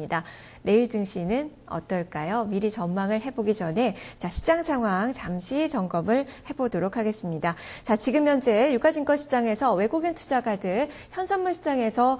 입니다. 내일 증시는 어떨까요? 미리 전망을 해보기 전에 시장 상황 잠시 점검을 해보도록 하겠습니다. 지금 현재 유가증권 시장에서 외국인 투자가들 현선물 시장에서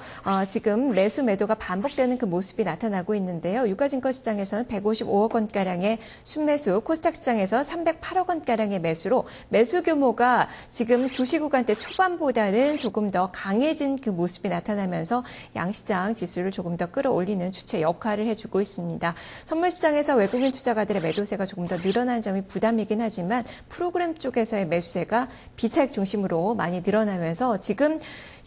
지금 매수 매도가 반복되는 그 모습이 나타나고 있는데요. 유가증권 시장에서는 155억 원가량의 순매수, 코스닥 시장에서 308억 원가량의 매수로 매수 규모가 지금 2시 구간대 초반보다는 조금 더 강해진 그 모습이 나타나면서 양시장 지수를 조금 더 끌어올리는 주체 역할을 해주고 있습니다. 선물시장에서 외국인 투자가들의 매도세가 조금 더 늘어난 점이 부담이긴 하지만 프로그램 쪽에서의 매수세가 비차익 중심으로 많이 늘어나면서 지금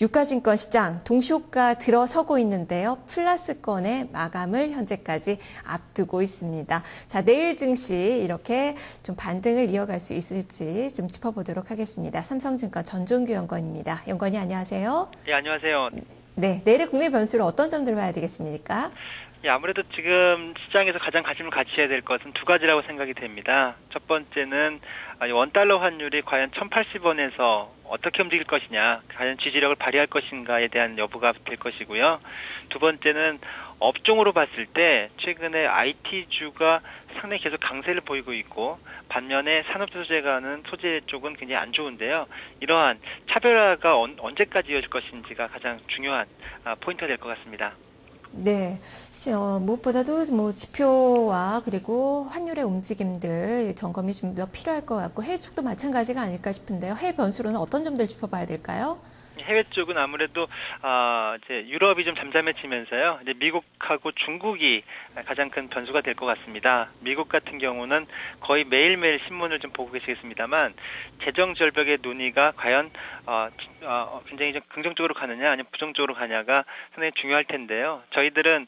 유가증권 시장 동시호가 들어서고 있는데요. 플러스권의 마감을 현재까지 앞두고 있습니다. 내일 증시 이렇게 좀 반등을 이어갈 수 있을지 좀 짚어보도록 하겠습니다. 삼성증권 전종규 연구원입니다. 연구원이 안녕하세요. 네, 안녕하세요. 네, 내일의 국내 변수를 어떤 점들 봐야 되겠습니까? 예, 아무래도 지금 시장에서 가장 관심을 가져야 될 것은 두 가지라고 생각이 됩니다. 첫 번째는 원달러 환율이 과연 1,080원에서 어떻게 움직일 것이냐, 과연 지지력을 발휘할 것인가에 대한 여부가 될 것이고요. 두 번째는 업종으로 봤을 때 최근에 IT주가 상당히 계속 강세를 보이고 있고 반면에 산업소재가는 소재 쪽은 굉장히 안 좋은데요. 이러한 차별화가 언제까지 이어질 것인지가 가장 중요한 포인트가 될 것 같습니다. 네, 무엇보다도 지표와 그리고 환율의 움직임들 점검이 좀 더 필요할 것 같고 해외 쪽도 마찬가지가 아닐까 싶은데요. 해외 변수로는 어떤 점들 짚어봐야 될까요? 해외 쪽은 아무래도 이제 유럽이 좀 잠잠해지면서요. 이제 미국하고 중국이 가장 큰 변수가 될 것 같습니다. 미국 같은 경우는 거의 매일매일 신문을 좀 보고 계시겠습니다만 재정 절벽의 논의가 과연 굉장히 좀 긍정적으로 가느냐 아니면 부정적으로 가냐가 상당히 중요할 텐데요. 저희들은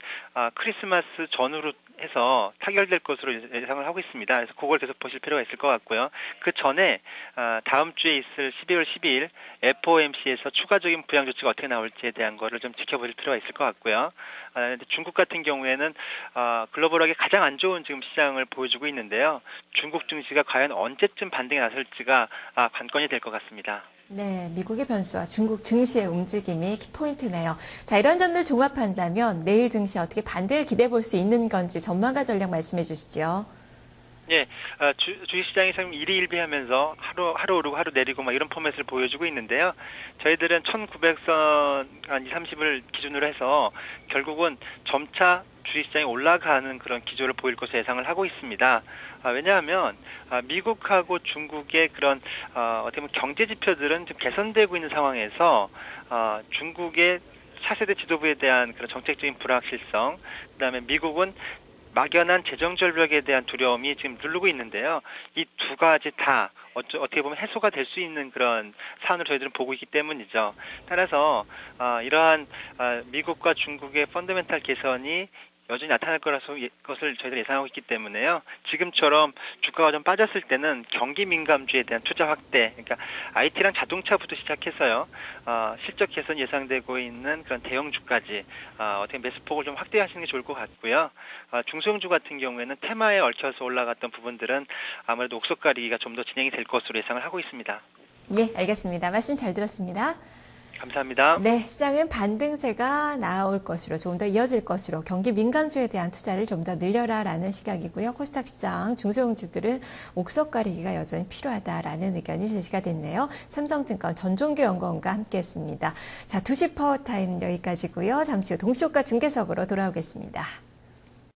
크리스마스 전후로 해서 타결될 것으로 예상을 하고 있습니다. 그래서 그걸 계속 보실 필요가 있을 것 같고요. 그 전에 다음 주에 있을 12월 12일 FOMC에서 추가적인 부양 조치가 어떻게 나올지에 대한 거를 좀 지켜보실 필요가 있을 것 같고요. 중국 같은 경우에는 글로벌하게 가장 안 좋은 지금 시장을 보여주고 있는데요. 중국 증시가 과연 언제쯤 반등에 나설지가 관건이 될 것 같습니다. 네, 미국의 변수와 중국 증시의 움직임이 키포인트네요. 이런 점들 종합한다면 내일 증시 어떻게 반등을 기대해 볼 수 있는 건지 전망과 전략 말씀해 주시죠. 네, 주식시장이 참 일희일비하면서 하루 오르고 하루 내리고 이런 포맷을 보여주고 있는데요. 저희들은 1900선 한 2, 30을 기준으로 해서 결국은 점차 주식시장이 올라가는 그런 기조를 보일 것으로 예상을 하고 있습니다. 왜냐하면 미국하고 중국의 그런 어떻게 보면 경제 지표들은 좀 개선되고 있는 상황에서 중국의 차세대 지도부에 대한 그런 정책적인 불확실성, 그다음에 미국은 막연한 재정 절벽에 대한 두려움이 지금 누르고 있는데요. 이 두 가지 다 어떻게 보면 해소가 될 수 있는 그런 사안으로 저희들은 보고 있기 때문이죠. 따라서 이러한 미국과 중국의 펀더멘탈 개선이 여전히 나타날 것을 저희들이 예상하고 있기 때문에요. 지금처럼 주가가 좀 빠졌을 때는 경기 민감주에 대한 투자 확대, 그러니까 IT랑 자동차부터 시작해서요. 실적 개선 예상되고 있는 그런 대형주까지 어떻게 매수폭을 좀 확대하시는 게 좋을 것 같고요. 중소형주 같은 경우에는 테마에 얽혀서 올라갔던 부분들은 아무래도 옥석 가리기가 좀 더 진행이 될 것으로 예상을 하고 있습니다. 네, 알겠습니다. 말씀 잘 들었습니다. 감사합니다. 네, 시장은 반등세가 나올 것으로 조금 더 이어질 것으로 경기 민감주에 대한 투자를 좀 더 늘려라라는 시각이고요. 코스닥 시장 중소형주들은 옥석 가리기가 여전히 필요하다라는 의견이 제시가 됐네요. 삼성증권 전종규 연구원과 함께했습니다. 2시 파워타임 여기까지고요. 잠시 후 동시효과 중계석으로 돌아오겠습니다.